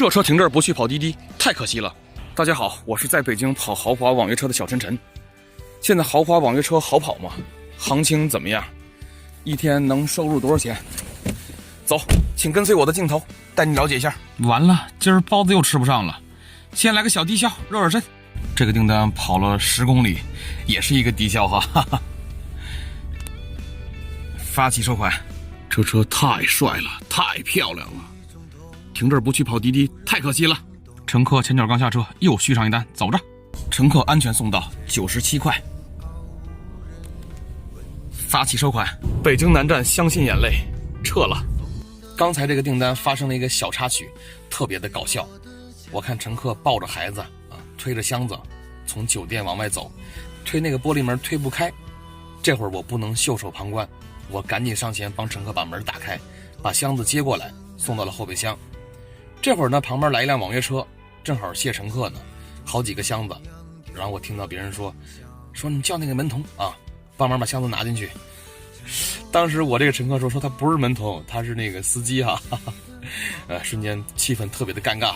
这车停这儿不去跑滴滴，太可惜了。大家好，我是在北京跑豪华网约车的小陈陈。现在豪华网约车好跑吗？行情怎么样？一天能收入多少钱？走，请跟随我的镜头，带你了解一下。完了，今儿包子又吃不上了，先来个小低消，热热身。这个订单跑了10公里，也是一个低消哈。发起收款。这车太帅了，太漂亮了。停这儿不去跑滴滴，太可惜了。乘客前脚刚下车，又续上一单，走着。乘客安全送到，97块。发起收款。北京南站相信眼泪，撤了。刚才这个订单发生了一个小插曲，特别的搞笑。我看乘客抱着孩子推着箱子从酒店往外走，推那个玻璃门推不开。这会儿我不能袖手旁观，我赶紧上前帮乘客把门打开，把箱子接过来，送到了后备箱。这会儿呢，旁边来一辆网约车，正好卸乘客呢，好几个箱子。然后我听到别人说你叫那个门童帮忙把箱子拿进去。当时我这个乘客说他不是门童，他是那个司机瞬间气氛特别的尴尬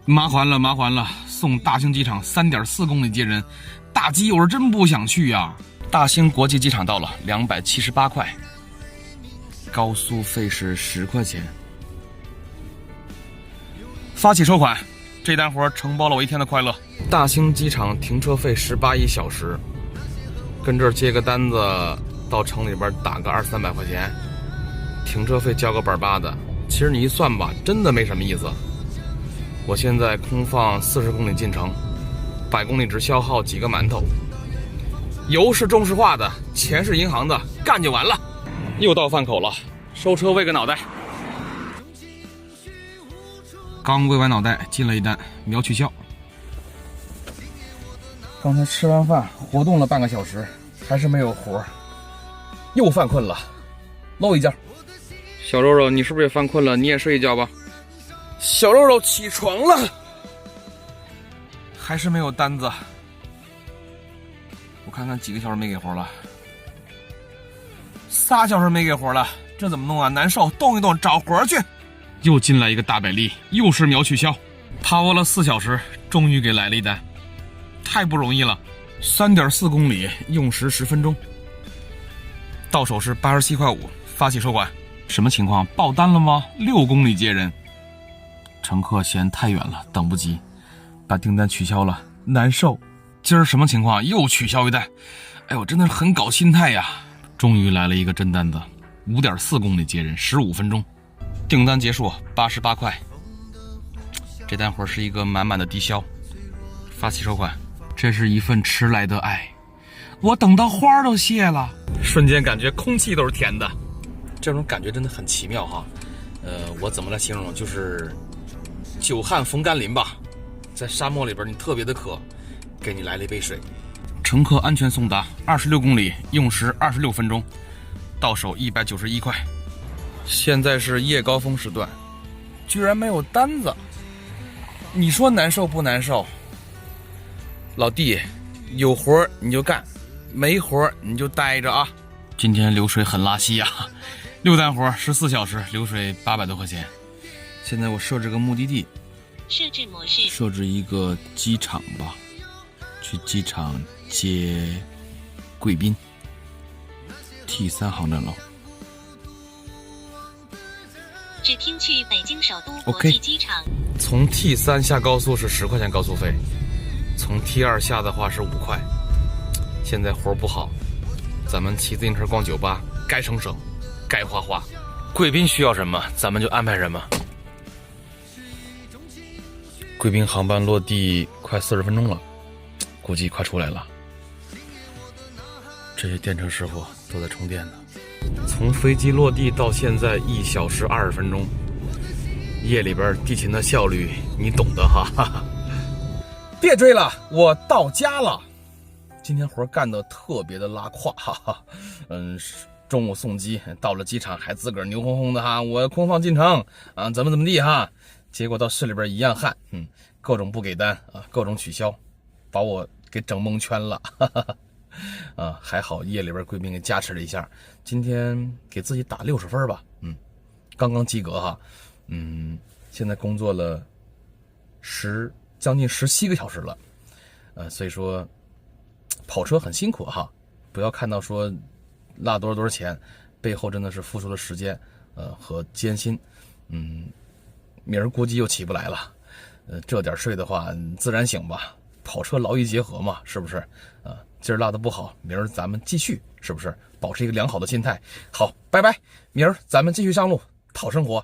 麻烦了，送大兴机场3.4公里接人，大基友是真不想去呀。大兴国际机场到了，278块，高速费是10块钱。发起收款，这单活承包了我一天的快乐。大兴机场停车费18一小时，跟这儿接个单子，到城里边打个200-300块钱，停车费交个板8的。其实你一算吧，真的没什么意思。我现在空放40公里进城，100公里只消耗几个馒头。油是中石化的，钱是银行的，干就完了。又到饭口了，收车喂个脑袋。刚喂完脑袋，进了一单，秒取消。刚才吃完饭活动了半个小时，还是没有活，又犯困了，搂一觉。小肉肉，你是不是也犯困了？你也睡一觉吧。小肉肉起床了，还是没有单子。我看看几个小时没给活了，3小时没给活了，这怎么弄啊？难受，动一动，找活去。又进来一个大百利，又是秒取消。跑了4小时，终于给来了一单，太不容易了。3.4公里，用时10分钟，到手是87块5，发起收款。什么情况？爆单了吗？6公里接人，乘客嫌太远了，等不及，把订单取消了，难受。今儿什么情况？又取消一单，哎呦，真的是很搞心态呀。终于来了一个真单子，5.4公里接人，15分钟。订单结束，88块。这单活是一个满满的低消，发起收款。这是一份迟来的爱，我等到花都谢了，瞬间感觉空气都是甜的，这种感觉真的很奇妙哈。我怎么来形容？就是久旱逢甘霖吧，在沙漠里边你特别的渴，给你来了一杯水。乘客安全送达，26公里，用时26分钟，到手191块。现在是夜高峰时段，居然没有单子，你说难受不难受？老弟，有活你就干，没活你就待着啊。今天流水很拉稀6单活14小时，流水800多块钱。现在我设置个目的地，设置模式，设置一个机场吧，去机场接贵宾 T3 航站楼。只听去北京首都国际机场。从 T3 下高速是10块钱高速费，从 T2 下的话是5块。现在活不好，咱们骑自行车逛酒吧，该省省，该花花。贵宾需要什么，咱们就安排什么。贵宾航班落地快40分钟了，估计快出来了。这些电车师傅都在充电呢。从飞机落地到现在1小时20分钟，夜里边地勤的效率你懂的哈。别追了，我到家了。今天活干得特别的拉胯中午送机到了机场还自个儿牛哄哄的我空放进城怎么地结果到市里边一样旱，各种不给单各种取消，把我给整蒙圈了。还好夜里边贵宾给加持了一下，今天给自己打60分吧，刚刚及格哈。现在工作了将近17个小时了，所以说跑车很辛苦哈，不要看到说落多少钱，背后真的是付出了时间和艰辛。明儿估计又起不来了，这点睡的话自然醒吧，跑车劳逸结合嘛，是不是？今儿落得不好，明儿咱们继续，是不是？保持一个良好的心态。好，拜拜，明儿咱们继续上路讨生活。